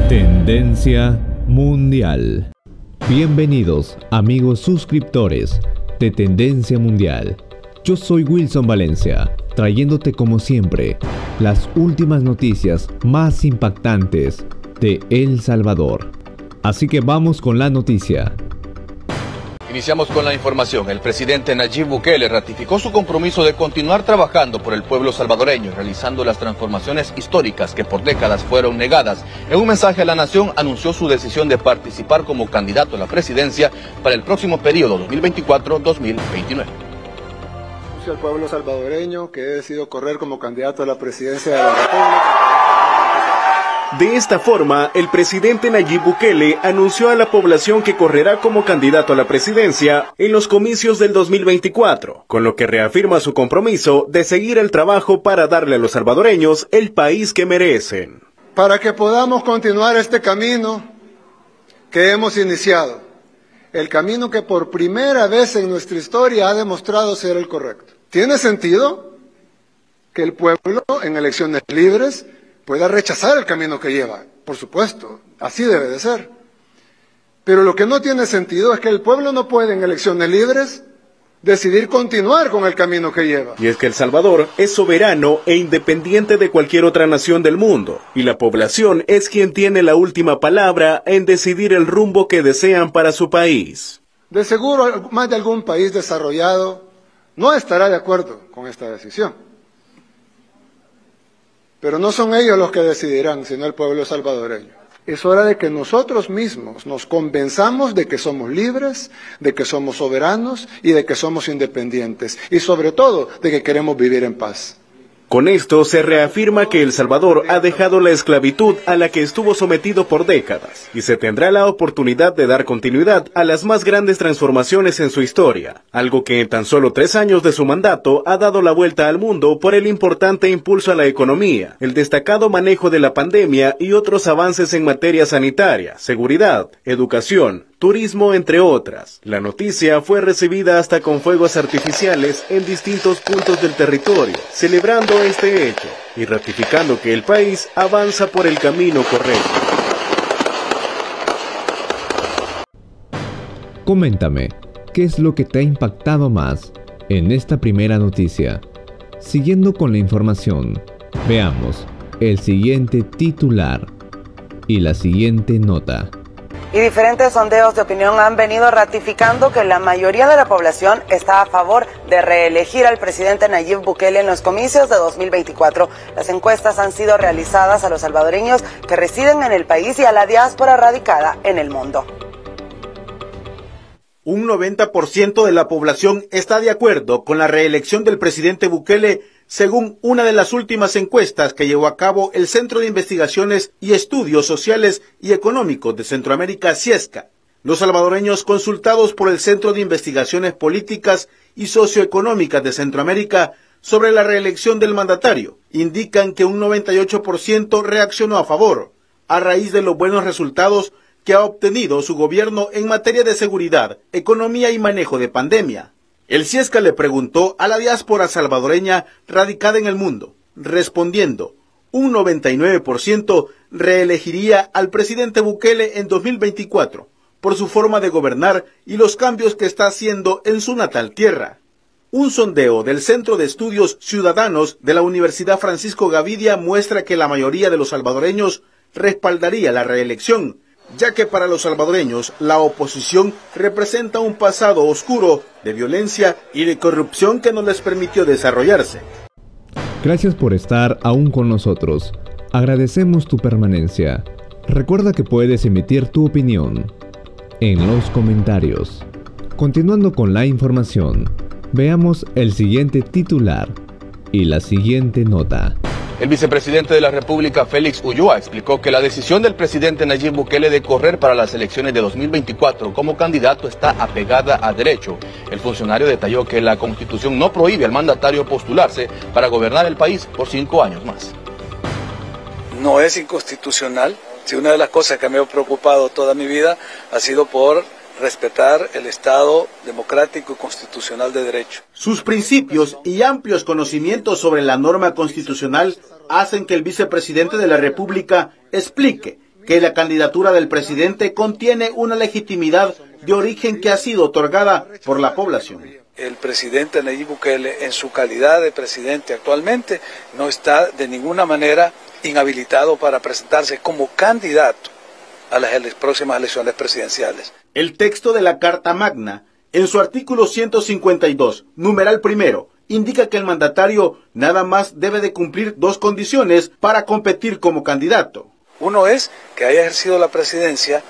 Tendencia Mundial. Bienvenidos, amigos suscriptores de Tendencia Mundial. Yo soy Wilson Valencia, trayéndote como siempre las últimas noticias más impactantes de El Salvador. Así que vamos con la noticia. Iniciamos con la información. El presidente Nayib Bukele ratificó su compromiso de continuar trabajando por el pueblo salvadoreño, realizando las transformaciones históricas que por décadas fueron negadas. En un mensaje a la nación anunció su decisión de participar como candidato a la presidencia para el próximo periodo 2024-2029. Al pueblo salvadoreño que he decidido correr como candidato a la presidencia de la República. De esta forma, el presidente Nayib Bukele anunció a la población que correrá como candidato a la presidencia en los comicios del 2024, con lo que reafirma su compromiso de seguir el trabajo para darle a los salvadoreños el país que merecen. Para que podamos continuar este camino que hemos iniciado, el camino que por primera vez en nuestra historia ha demostrado ser el correcto. ¿Tiene sentido que el pueblo en elecciones libres pueda rechazar el camino que lleva? Por supuesto, así debe de ser. Pero lo que no tiene sentido es que el pueblo no puede en elecciones libres decidir continuar con el camino que lleva. Y es que El Salvador es soberano e independiente de cualquier otra nación del mundo, y la población es quien tiene la última palabra en decidir el rumbo que desean para su país. De seguro, más de algún país desarrollado no estará de acuerdo con esta decisión. Pero no son ellos los que decidirán, sino el pueblo salvadoreño. Es hora de que nosotros mismos nos convenzamos de que somos libres, de que somos soberanos y de que somos independientes. Y sobre todo, de que queremos vivir en paz. Con esto se reafirma que El Salvador ha dejado la esclavitud a la que estuvo sometido por décadas y se tendrá la oportunidad de dar continuidad a las más grandes transformaciones en su historia, algo que en tan solo 3 años de su mandato ha dado la vuelta al mundo por el importante impulso a la economía, el destacado manejo de la pandemia y otros avances en materia sanitaria, seguridad, educación, turismo, entre otras. La noticia fue recibida hasta con fuegos artificiales en distintos puntos del territorio, celebrando este hecho y ratificando que el país avanza por el camino correcto. Coméntame, ¿qué es lo que te ha impactado más en esta primera noticia? Siguiendo con la información, veamos el siguiente titular y la siguiente nota. Y diferentes sondeos de opinión han venido ratificando que la mayoría de la población está a favor de reelegir al presidente Nayib Bukele en los comicios de 2024. Las encuestas han sido realizadas a los salvadoreños que residen en el país y a la diáspora radicada en el mundo. Un 90% de la población está de acuerdo con la reelección del presidente Bukele, según una de las últimas encuestas que llevó a cabo el Centro de Investigaciones y Estudios Sociales y Económicos de Centroamérica, CIESCA. Los salvadoreños consultados por el Centro de Investigaciones Políticas y Socioeconómicas de Centroamérica sobre la reelección del mandatario indican que un 98% reaccionó a favor, a raíz de los buenos resultados que ha obtenido su gobierno en materia de seguridad, economía y manejo de pandemia. El CIESCA le preguntó a la diáspora salvadoreña radicada en el mundo, respondiendo, un 99% reelegiría al presidente Bukele en 2024 por su forma de gobernar y los cambios que está haciendo en su natal tierra. Un sondeo del Centro de Estudios Ciudadanos de la Universidad Francisco Gavidia muestra que la mayoría de los salvadoreños respaldaría la reelección, ya que para los salvadoreños la oposición representa un pasado oscuro de violencia y de corrupción que no les permitió desarrollarse. Gracias por estar aún con nosotros. Agradecemos tu permanencia. Recuerda que puedes emitir tu opinión en los comentarios. Continuando con la información, veamos el siguiente titular y la siguiente nota. El vicepresidente de la República, Félix Ulloa, explicó que la decisión del presidente Nayib Bukele de correr para las elecciones de 2024 como candidato está apegada a derecho. El funcionario detalló que la Constitución no prohíbe al mandatario postularse para gobernar el país por 5 años más. No es inconstitucional. Si una de las cosas que me ha preocupado toda mi vida ha sido por respetar el Estado democrático y constitucional de derecho. Sus principios y amplios conocimientos sobre la norma constitucional hacen que el vicepresidente de la República explique que la candidatura del presidente contiene una legitimidad de origen que ha sido otorgada por la población. El presidente Nayib Bukele, en su calidad de presidente actualmente, no está de ninguna manera inhabilitado para presentarse como candidato a las próximas elecciones presidenciales. El texto de la Carta Magna, en su artículo 152, numeral primero, indica que el mandatario nada más debe de cumplir dos condiciones para competir como candidato. Uno es que haya ejercido la presidencia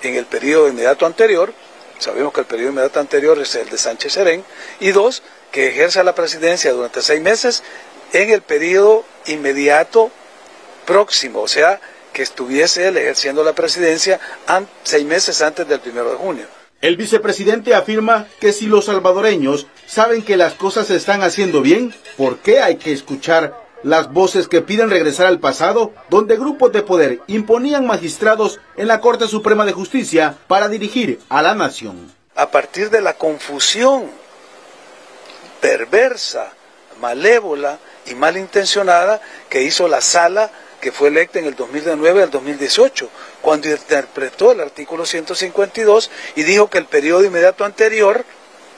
en el periodo inmediato anterior, sabemos que el periodo inmediato anterior es el de Sánchez Serén, y dos, que ejerza la presidencia durante 6 meses en el periodo inmediato próximo, o sea, que estuviese él ejerciendo la presidencia 6 meses antes del 1 de junio. El vicepresidente afirma que si los salvadoreños saben que las cosas se están haciendo bien, ¿por qué hay que escuchar las voces que piden regresar al pasado, donde grupos de poder imponían magistrados en la Corte Suprema de Justicia para dirigir a la nación? A partir de la confusión perversa, malévola y malintencionada que hizo la Sala que fue electa en el 2009 al 2018, cuando interpretó el artículo 152 y dijo que el periodo inmediato anterior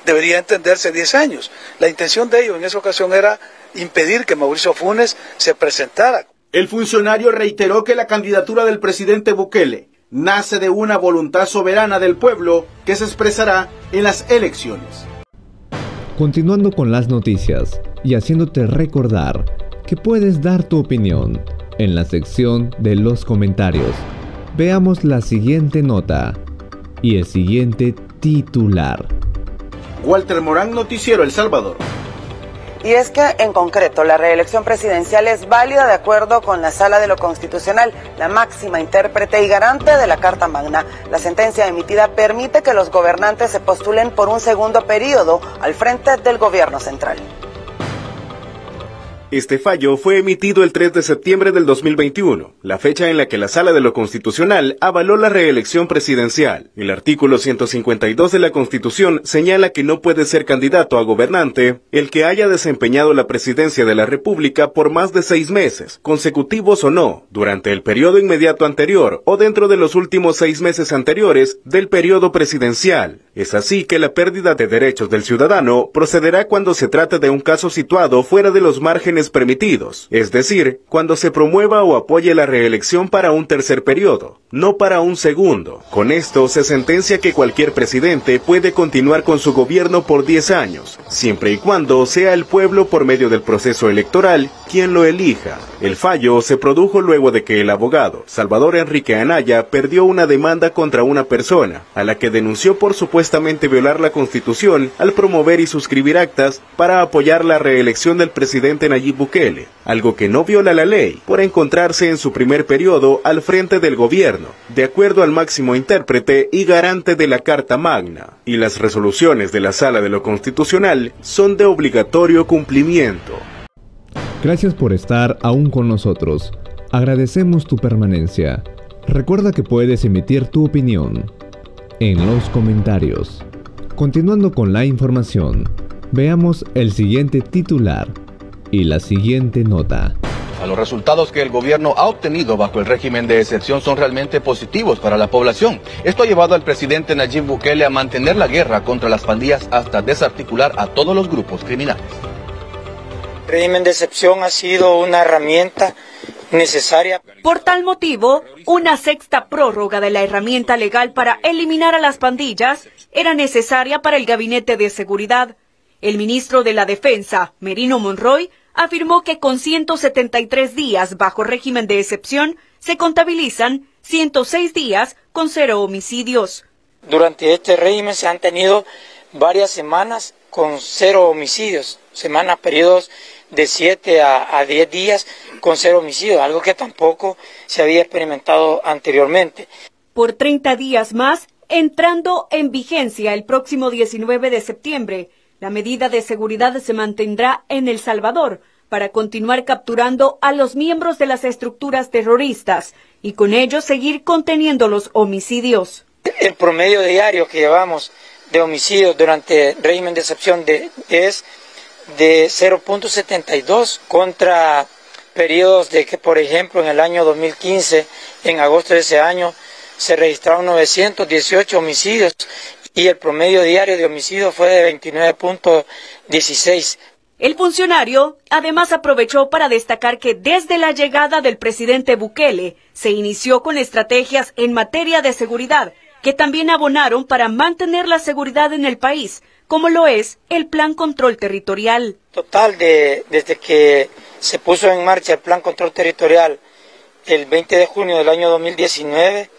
debería entenderse 10 años. La intención de ellos en esa ocasión era impedir que Mauricio Funes se presentara. El funcionario reiteró que la candidatura del presidente Bukele nace de una voluntad soberana del pueblo que se expresará en las elecciones. Continuando con las noticias y haciéndote recordar que puedes dar tu opinión en la sección de los comentarios, veamos la siguiente nota y el siguiente titular. Walter Morán, Noticiero El Salvador. Y es que, en concreto, la reelección presidencial es válida de acuerdo con la Sala de lo Constitucional, la máxima intérprete y garante de la Carta Magna. La sentencia emitida permite que los gobernantes se postulen por un segundo periodo al frente del gobierno central. Este fallo fue emitido el 3 de septiembre del 2021, la fecha en la que la Sala de lo Constitucional avaló la reelección presidencial. El artículo 152 de la Constitución señala que no puede ser candidato a gobernante el que haya desempeñado la presidencia de la República por más de 6 meses, consecutivos o no, durante el periodo inmediato anterior o dentro de los últimos 6 meses anteriores del periodo presidencial. Es así que la pérdida de derechos del ciudadano procederá cuando se trate de un caso situado fuera de los márgenes permitidos, es decir, cuando se promueva o apoye la reelección para un tercer periodo, no para un segundo. Con esto se sentencia que cualquier presidente puede continuar con su gobierno por 10 años, siempre y cuando sea el pueblo por medio del proceso electoral quien lo elija. El fallo se produjo luego de que el abogado Salvador Enrique Anaya perdió una demanda contra una persona, a la que denunció por supuestamente violar la Constitución al promover y suscribir actas para apoyar la reelección del presidente Nayib Bukele, algo que no viola la ley, por encontrarse en su primer periodo al frente del gobierno, de acuerdo al máximo intérprete y garante de la Carta Magna. Y las resoluciones de la Sala de lo Constitucional son de obligatorio cumplimiento. Gracias por estar aún con nosotros. Agradecemos tu permanencia. Recuerda que puedes emitir tu opinión en los comentarios. Continuando con la información, veamos el siguiente titular y la siguiente nota. Los resultados que el gobierno ha obtenido bajo el régimen de excepción son realmente positivos para la población. Esto ha llevado al presidente Nayib Bukele a mantener la guerra contra las pandillas hasta desarticular a todos los grupos criminales. El régimen de excepción ha sido una herramienta necesaria. Por tal motivo, una sexta prórroga de la herramienta legal para eliminar a las pandillas era necesaria para el Gabinete de Seguridad. El ministro de la Defensa, Merino Monroy, afirmó que con 173 días bajo régimen de excepción se contabilizan 106 días con 0 homicidios. Durante este régimen se han tenido varias semanas con 0 homicidios, periodos de 7 a 10 días con 0 homicidios, algo que tampoco se había experimentado anteriormente. Por 30 días más, entrando en vigencia el próximo 19 de septiembre, la medida de seguridad se mantendrá en El Salvador para continuar capturando a los miembros de las estructuras terroristas y con ello seguir conteniendo los homicidios. El promedio diario que llevamos de homicidios durante el régimen de excepción es de 0.72 contra periodos de que, por ejemplo, en el año 2015, en agosto de ese año, se registraron 918 homicidios y el promedio diario de homicidios fue de 29.16. El funcionario además aprovechó para destacar que desde la llegada del presidente Bukele se inició con estrategias en materia de seguridad que también abonaron para mantener la seguridad en el país, como lo es el Plan Control Territorial. Total, desde que se puso en marcha el Plan Control Territorial el 20 de junio del año 2019,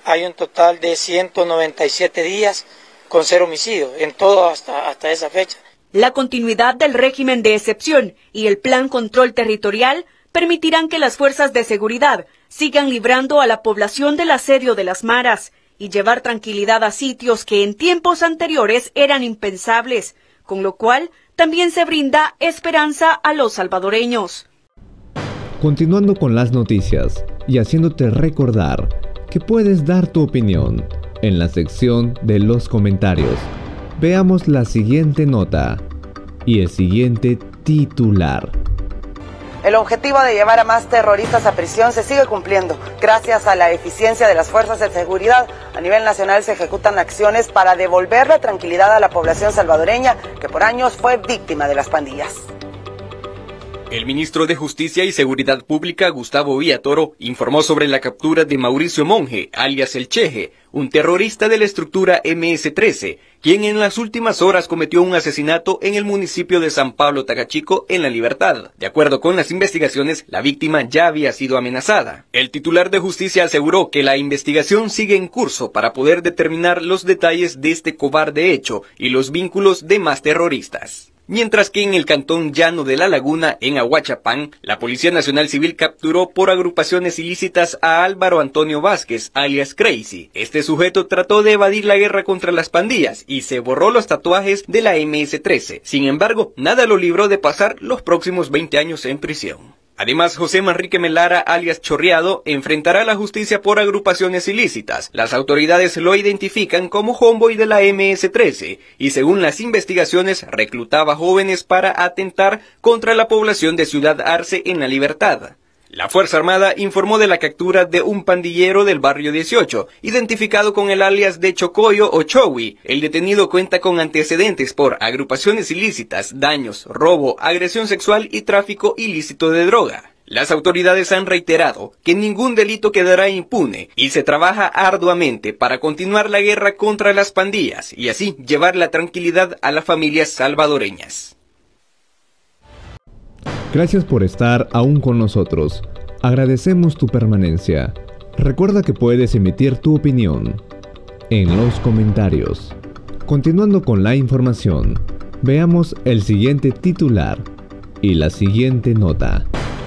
hay un total de 197 días con 0 homicidios, en todo hasta esa fecha. La continuidad del régimen de excepción y el Plan Control Territorial permitirán que las fuerzas de seguridad sigan librando a la población del asedio de las maras y llevar tranquilidad a sitios que en tiempos anteriores eran impensables, con lo cual también se brinda esperanza a los salvadoreños. Continuando con las noticias y haciéndote recordar que puedes dar tu opinión en la sección de los comentarios. Veamos la siguiente nota y el siguiente titular. El objetivo de llevar a más terroristas a prisión se sigue cumpliendo. Gracias a la eficiencia de las fuerzas de seguridad, a nivel nacional se ejecutan acciones para devolver la tranquilidad a la población salvadoreña que por años fue víctima de las pandillas. El ministro de Justicia y Seguridad Pública, Gustavo Villatoro, informó sobre la captura de Mauricio Monge, alias El Cheje, un terrorista de la estructura MS-13, quien en las últimas horas cometió un asesinato en el municipio de San Pablo Tacachico, en La Libertad. De acuerdo con las investigaciones, la víctima ya había sido amenazada. El titular de Justicia aseguró que la investigación sigue en curso para poder determinar los detalles de este cobarde hecho y los vínculos de más terroristas. Mientras que en el cantón Llano de la Laguna, en Ahuachapán, la Policía Nacional Civil capturó por agrupaciones ilícitas a Álvaro Antonio Vázquez, alias Crazy. Este sujeto trató de evadir la guerra contra las pandillas y se borró los tatuajes de la MS-13. Sin embargo, nada lo libró de pasar los próximos 20 años en prisión. Además, José Manrique Melara, alias Chorreado, enfrentará a la justicia por agrupaciones ilícitas. Las autoridades lo identifican como homeboy de la MS-13 y, según las investigaciones, reclutaba jóvenes para atentar contra la población de Ciudad Arce en La Libertad. La Fuerza Armada informó de la captura de un pandillero del barrio 18, identificado con el alias de Chocoyo o Chowi. El detenido cuenta con antecedentes por agrupaciones ilícitas, daños, robo, agresión sexual y tráfico ilícito de droga. Las autoridades han reiterado que ningún delito quedará impune y se trabaja arduamente para continuar la guerra contra las pandillas y así llevar la tranquilidad a las familias salvadoreñas. Gracias por estar aún con nosotros. Agradecemos tu permanencia. Recuerda que puedes emitir tu opinión en los comentarios. Continuando con la información, veamos el siguiente titular y la siguiente nota.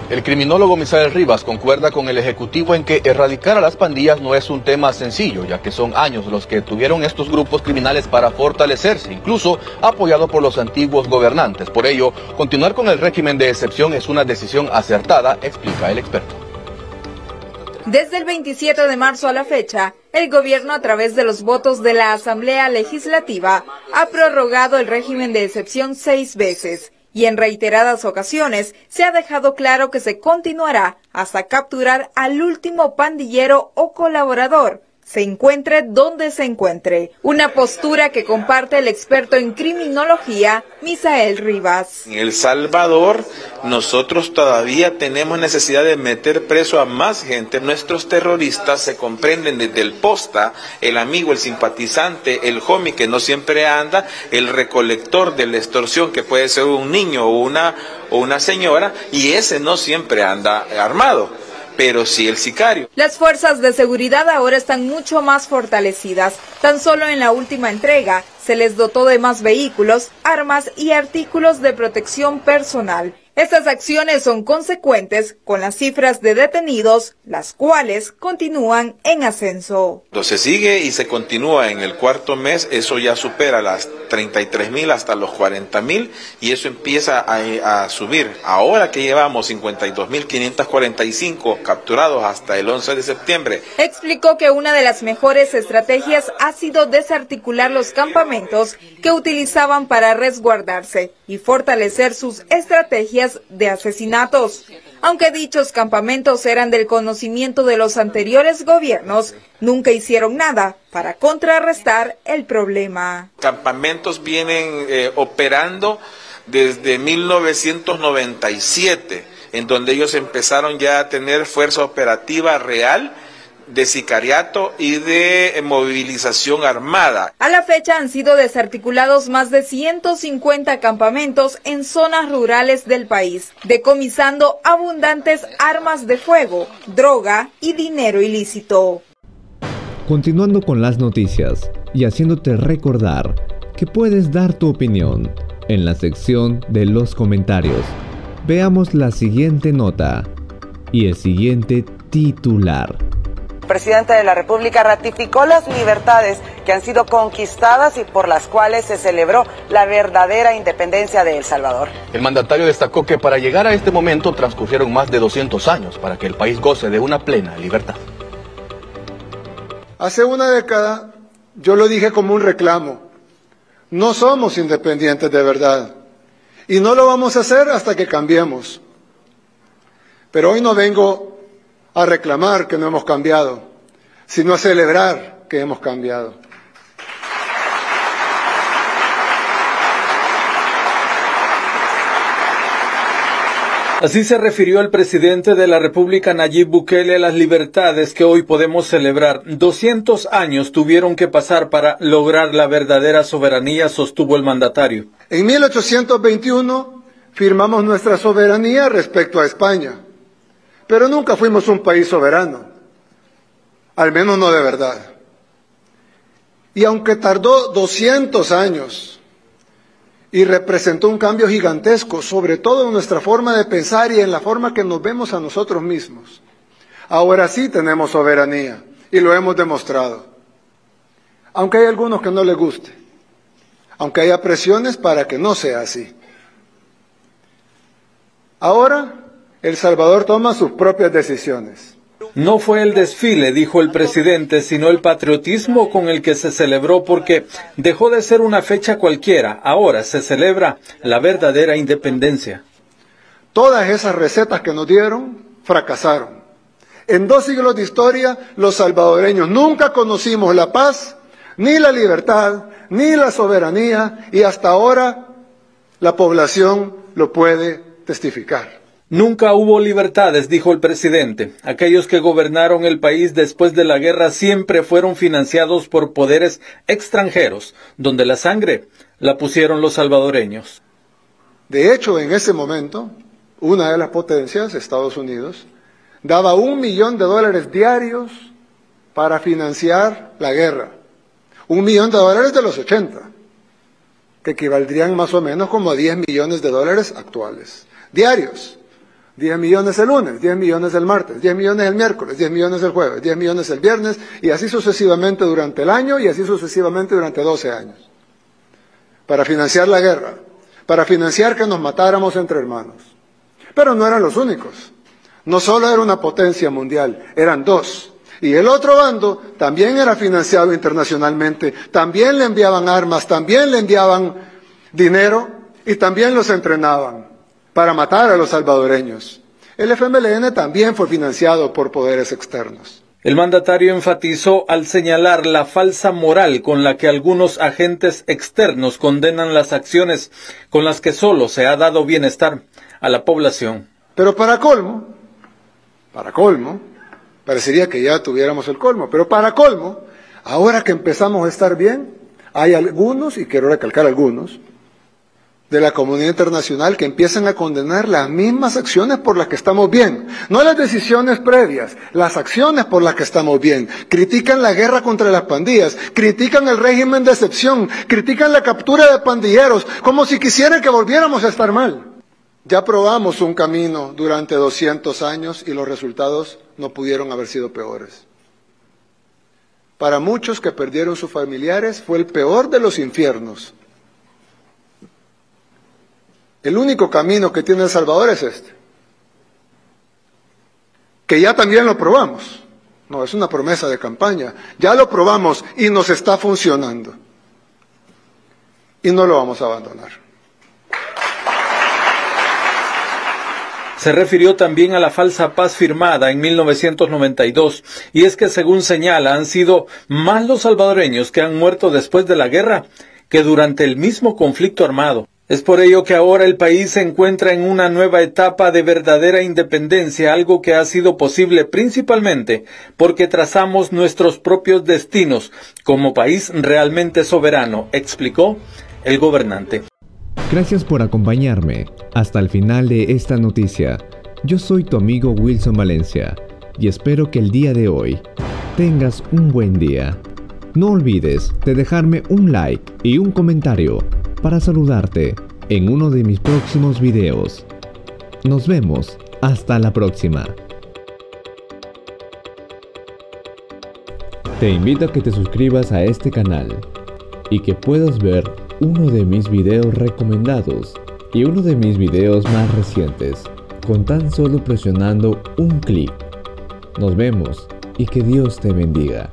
El criminólogo Misael Rivas concuerda con el Ejecutivo en que erradicar a las pandillas no es un tema sencillo, ya que son años los que tuvieron estos grupos criminales para fortalecerse, incluso apoyado por los antiguos gobernantes. Por ello, continuar con el régimen de excepción es una decisión acertada, explica el experto. Desde el 27 de marzo a la fecha, el gobierno, a través de los votos de la Asamblea Legislativa, ha prorrogado el régimen de excepción 6 veces. Y en reiteradas ocasiones se ha dejado claro que se continuará hasta capturar al último pandillero o colaborador, se encuentre donde se encuentre. Una postura que comparte el experto en criminología, Misael Rivas. En El Salvador, nosotros todavía tenemos necesidad de meter preso a más gente. Nuestros terroristas se comprenden desde el posta, el amigo, el simpatizante, el homie que no siempre anda, el recolector de la extorsión que puede ser un niño o una señora, y ese no siempre anda armado, pero sí el sicario. Las fuerzas de seguridad ahora están mucho más fortalecidas. Tan solo en la última entrega se les dotó de más vehículos, armas y artículos de protección personal. Estas acciones son consecuentes con las cifras de detenidos, las cuales continúan en ascenso. Se sigue y se continúa en el cuarto mes, eso ya supera las 33.000 hasta los 40.000 y eso empieza a subir. Ahora que llevamos 52.545 capturados hasta el 11 de septiembre. Explicó que una de las mejores estrategias ha sido desarticular los campamentos que utilizaban para resguardarse y fortalecer sus estrategias de asesinatos. Aunque dichos campamentos eran del conocimiento de los anteriores gobiernos, nunca hicieron nada para contrarrestar el problema. Campamentos vienen operando desde 1997, en donde ellos empezaron ya a tener fuerza operativa real de sicariato y de movilización armada. A la fecha han sido desarticulados más de 150 campamentos en zonas rurales del país, decomisando abundantes armas de fuego, droga y dinero ilícito. Continuando con las noticias y haciéndote recordar que puedes dar tu opinión en la sección de los comentarios. Veamos la siguiente nota y el siguiente titular. El presidente de la República ratificó las libertades que han sido conquistadas y por las cuales se celebró la verdadera independencia de El Salvador. El mandatario destacó que para llegar a este momento transcurrieron más de 200 años para que el país goce de una plena libertad. Hace una década yo lo dije como un reclamo. No somos independientes de verdad y no lo vamos a hacer hasta que cambiemos. Pero hoy no vengo a reclamar que no hemos cambiado, sino a celebrar que hemos cambiado. Así se refirió el presidente de la República, Nayib Bukele, a las libertades que hoy podemos celebrar. 200 años tuvieron que pasar para lograr la verdadera soberanía, sostuvo el mandatario. En 1821 firmamos nuestra soberanía respecto a España, pero nunca fuimos un país soberano, al menos no de verdad. Y aunque tardó 200 años y representó un cambio gigantesco, sobre todo en nuestra forma de pensar y en la forma que nos vemos a nosotros mismos, ahora sí tenemos soberanía y lo hemos demostrado. Aunque hay algunos que no les guste, aunque haya presiones para que no sea así. Ahora El Salvador toma sus propias decisiones. No fue el desfile, dijo el presidente, sino el patriotismo con el que se celebró, porque dejó de ser una fecha cualquiera. Ahora se celebra la verdadera independencia. Todas esas recetas que nos dieron fracasaron. En 2 siglos de historia, los salvadoreños nunca conocimos la paz, ni la libertad, ni la soberanía, y hasta ahora la población lo puede testificar. Nunca hubo libertades, dijo el presidente. Aquellos que gobernaron el país después de la guerra siempre fueron financiados por poderes extranjeros, donde la sangre la pusieron los salvadoreños. De hecho, en ese momento, una de las potencias, Estados Unidos, daba $1 millón diarios para financiar la guerra. $1 millón de los 80, que equivaldrían más o menos como a $10 millones actuales, diarios. 10 millones el lunes, 10 millones el martes, 10 millones el miércoles, 10 millones el jueves, 10 millones el viernes, y así sucesivamente durante el año y así sucesivamente durante 12 años. Para financiar la guerra, para financiar que nos matáramos entre hermanos. Pero no eran los únicos. No solo era una potencia mundial, eran 2. Y el otro bando también era financiado internacionalmente, también le enviaban armas, también le enviaban dinero y también los entrenaban para matar a los salvadoreños. El FMLN también fue financiado por poderes externos. El mandatario enfatizó al señalar la falsa moral con la que algunos agentes externos condenan las acciones con las que solo se ha dado bienestar a la población. Pero para colmo, parecería que ya tuviéramos el colmo, pero para colmo, ahora que empezamos a estar bien, hay algunos, y quiero recalcar algunos, de la comunidad internacional que empiezan a condenar las mismas acciones por las que estamos bien. No las decisiones previas, las acciones por las que estamos bien. Critican la guerra contra las pandillas, critican el régimen de excepción, critican la captura de pandilleros, como si quisieran que volviéramos a estar mal. Ya probamos un camino durante 200 años y los resultados no pudieron haber sido peores. Para muchos que perdieron sus familiares fue el peor de los infiernos. El único camino que tiene El Salvador es este, que ya también lo probamos. No, es una promesa de campaña. Ya lo probamos y nos está funcionando. Y no lo vamos a abandonar. Se refirió también a la falsa paz firmada en 1992, y es que según señala han sido más los salvadoreños que han muerto después de la guerra que durante el mismo conflicto armado. Es por ello que ahora el país se encuentra en una nueva etapa de verdadera independencia, algo que ha sido posible principalmente porque trazamos nuestros propios destinos como país realmente soberano, explicó el gobernante. Gracias por acompañarme hasta el final de esta noticia. Yo soy tu amigo Wilson Valencia y espero que el día de hoy tengas un buen día. No olvides de dejarme un like y un comentario para saludarte en uno de mis próximos videos. Nos vemos hasta la próxima. Te invito a que te suscribas a este canal y que puedas ver uno de mis videos recomendados y uno de mis videos más recientes con tan solo presionando un clic. Nos vemos y que Dios te bendiga.